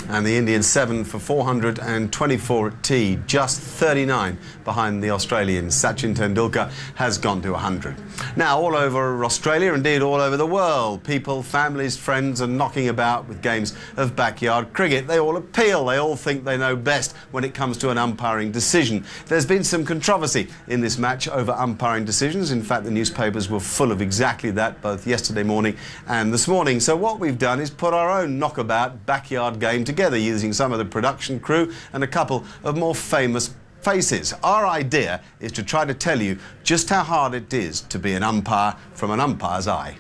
And the Indians 7 for 424 at tee, just 39 behind the Australians. Sachin Tendulkar has gone to 100. Now, all over Australia, indeed all over the world, people, families, friends are knocking about with games of backyard cricket. They all appeal. They all think they know best when it comes to an umpiring decision. There's been some controversy in this match over umpiring decisions. In fact, the newspapers were full of exactly that, both yesterday morning and this morning. So what we've done is put our own knockabout backyard game together using some of the production crew and a couple of more famous faces. Our idea is to try to tell you just how hard it is to be an umpire from an umpire's eye.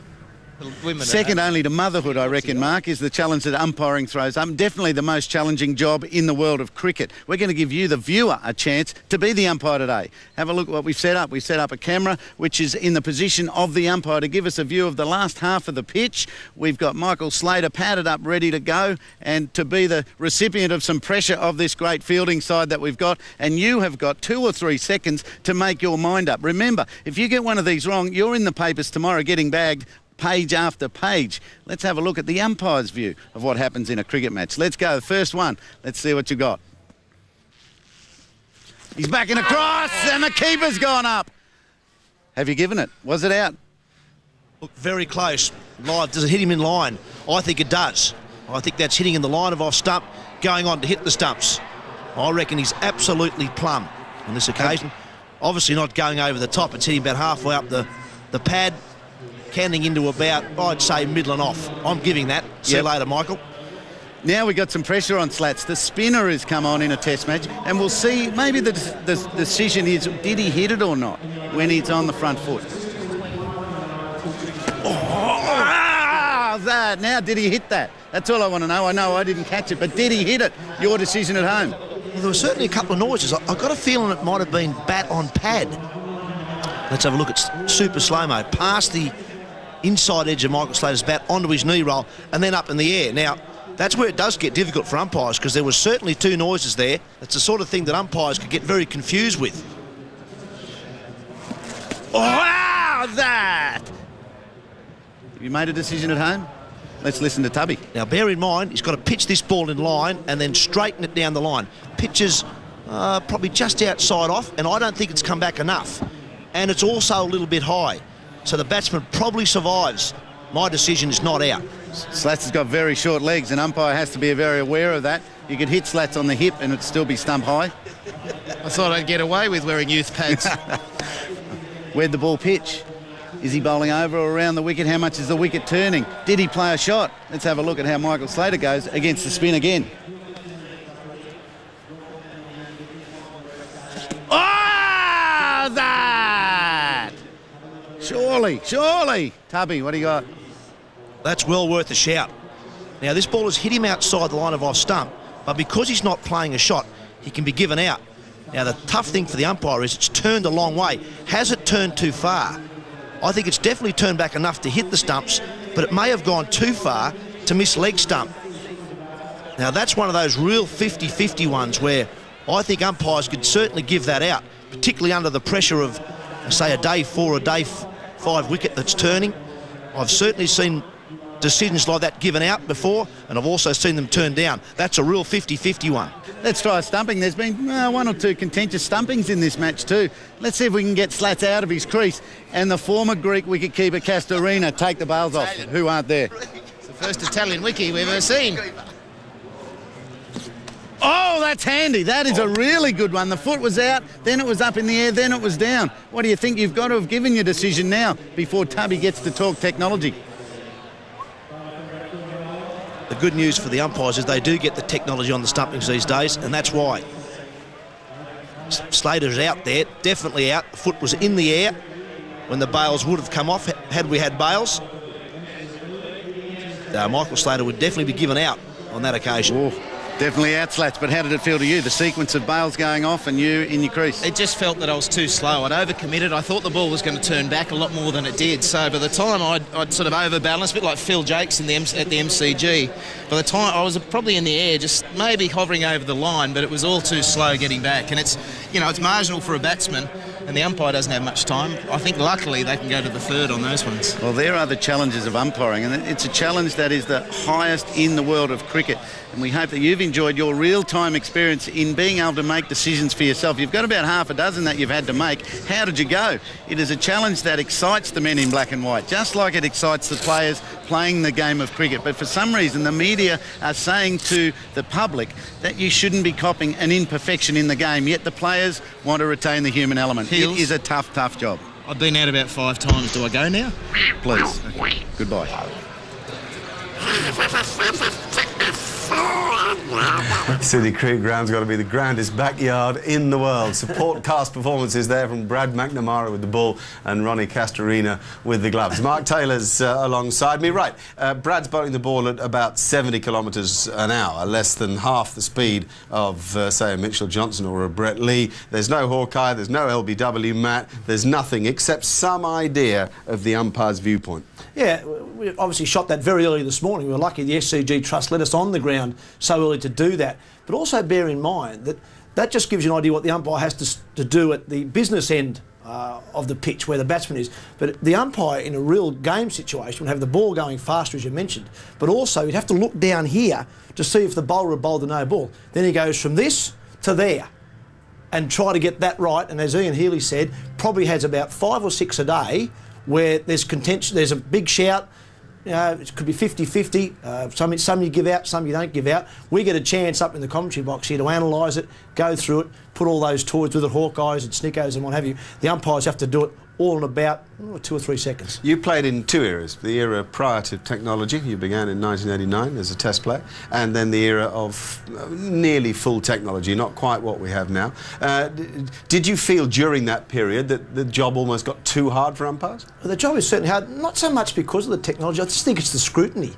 Second only to motherhood, I reckon, Mark, is the challenge that umpiring throws up. Definitely the most challenging job in the world of cricket. We're going to give you, the viewer, a chance to be the umpire today. Have a look at what we've set up. We've set up a camera which is in the position of the umpire to give us a view of the last half of the pitch. We've got Michael Slater padded up, ready to go, and to be the recipient of some pressure of this great fielding side that we've got. And you have got 2 or 3 seconds to make your mind up. Remember, if you get one of these wrong, you're in the papers tomorrow getting bagged page after page. Let's have a look at the umpire's view of what happens in a cricket match. Let's go. The first one. Let's see what you got. He's backing across and the keeper's gone up. Have you given it? Was it out? Look, very close. Live. Does it hit him in line? I think it does. I think that's hitting in the line of off stump, going on to hit the stumps. I reckon he's absolutely plumb on this occasion. Obviously not going over the top. It's hitting about halfway up the pad, canting into about, I'd say, middle and off. I'm giving that. See you later, Michael. Now we've got some pressure on Slats. The spinner has come on in a test match, and we'll see, maybe the decision is, did he hit it or not when he's on the front foot? That. Now, did he hit that? That's all I want to know. I know I didn't catch it, but did he hit it? Your decision at home. Well, there were certainly a couple of noises. I got a feeling it might have been bat on pad. Let's have a look at super slow-mo. Past the inside edge of Michael Slater's bat onto his knee roll and then up in the air. Now, that's where it does get difficult for umpires, because there was certainly 2 noises there. That's the sort of thing that umpires could get very confused with. Wow, that! Have you made a decision at home? Let's listen to Tubby. Now, bear in mind, he's got to pitch this ball in line and then straighten it down the line. Pitches probably just outside off, and I don't think it's come back enough. And it's also a little bit high. So the batsman probably survives. My decision is not out. Slats has got very short legs, and umpire has to be very aware of that. You could hit Slats on the hip and it'd still be stump high. I thought I'd get away with wearing youth pads. Where'd the ball pitch? Is he bowling over or around the wicket? How much is the wicket turning? Did he play a shot? Let's have a look at how Michael Slater goes against the spin again. Oh, that! Surely. Tubby, what do you got? That's well worth a shout. Now, this ball has hit him outside the line of off stump, but because he's not playing a shot, he can be given out. Now, the tough thing for the umpire is it's turned a long way. Has it turned too far? I think it's definitely turned back enough to hit the stumps, but it may have gone too far to miss leg stump. Now, that's one of those real 50-50 ones where I think umpires could certainly give that out, particularly under the pressure of, say, a day 4 or day 5 wicket that's turning. I've certainly seen decisions like that given out before, and I've also seen them turned down. That's a real 50-50 one. Let's try a stumping. There's been 1 or 2 contentious stumpings in this match too. Let's see if we can get Slats out of his crease and the former Greek wicketkeeper Castorina take the bails off, who aren't there. It's the first Italian wiki we've ever seen. Oh, that's handy. That is a really good one. The foot was out, then it was up in the air, then it was down. What do you think? You've got to have given your decision now before Tubby gets to talk technology. The good news for the umpires is they do get the technology on the stumpings these days, and that's why. Slater's out there, definitely out. The foot was in the air when the bails would have come off had we had bails. Michael Slater would definitely be given out on that occasion. Ooh. Definitely out, Slats, but how did it feel to you, the sequence of bails going off and you in your crease? It just felt that I was too slow. I'd overcommitted. I thought the ball was going to turn back a lot more than it did. So by the time I'd sort of overbalanced, a bit like Phil Jakes at the MCG, by the time I was probably in the air, just maybe hovering over the line, but it was all too slow getting back. And it's, you know, it's marginal for a batsman, and the umpire doesn't have much time. I think luckily they can go to the third on those ones. Well, there are the challenges of umpiring, and it's a challenge that is the highest in the world of cricket. And we hope that you've enjoyed your real-time experience in being able to make decisions for yourself. You've got about half a dozen that you've had to make. How did you go? It is a challenge that excites the men in black and white, just like it excites the players playing the game of cricket. But for some reason, the media are saying to the public that you shouldn't be copying an imperfection in the game, yet the players want to retain the human element. Heels. It is a tough, tough job. I've been out about 5 times. Do I go now? Please. Okay. Goodbye. Sydney Cricket Ground's got to be the grandest backyard in the world. Support cast performances there from Brad McNamara with the ball and Ronnie Castorina with the gloves. Mark Taylor's alongside me. Right, Brad's bowling the ball at about 70 kilometres an hour, less than half the speed of, say, a Mitchell Johnson or a Brett Lee. There's no Hawkeye, there's no LBW mat, there's nothing except some idea of the umpire's viewpoint. Yeah, we obviously shot that very early this morning. We were lucky the SCG Trust let us on the ground so early to do that. But also bear in mind that that just gives you an idea what the umpire has to do at the business end of the pitch where the batsman is. But the umpire in a real game situation would have the ball going faster, as you mentioned. But also you'd have to look down here to see if the bowler had bowled a no ball. Then he goes from this to there and try to get that right. And as Ian Healy said, probably has about 5 or 6 a day where there's contention, there's a big shout. You know, it could be 50-50. Some you give out, some you don't give out. We get a chance up in the commentary box here to analyse it, go through it, put all those toys with it, Hawkeyes and Snickos and what have you. The umpires have to do it all in about 2 or 3 seconds. You played in 2 eras. The era prior to technology, you began in 1989 as a test player, and then the era of nearly full technology, not quite what we have now. Did you feel during that period that the job almost got too hard for umpires? Well, the job is certainly hard, not so much because of the technology. I just think it's the scrutiny.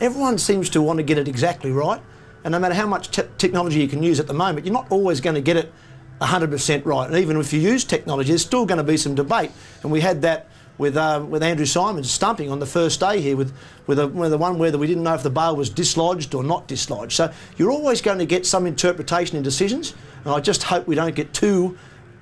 Everyone seems to want to get it exactly right, and no matter how much technology you can use at the moment, you're not always going to get it 100% right. And even if you use technology, there's still going to be some debate. And we had that with Andrew Simons stumping on the first day here with the one where we didn't know if the bail was dislodged or not dislodged. So you're always going to get some interpretation in decisions, and I just hope we don't get too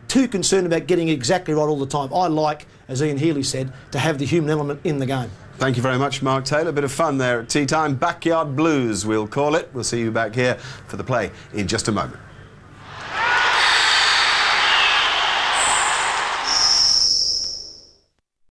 concerned about getting it exactly right all the time. I like, as Ian Healy said, to have the human element in the game. Thank you very much, Mark Taylor. A bit of fun there at tea time. Backyard Blues, we'll call it. We'll see you back here for the play in just a moment.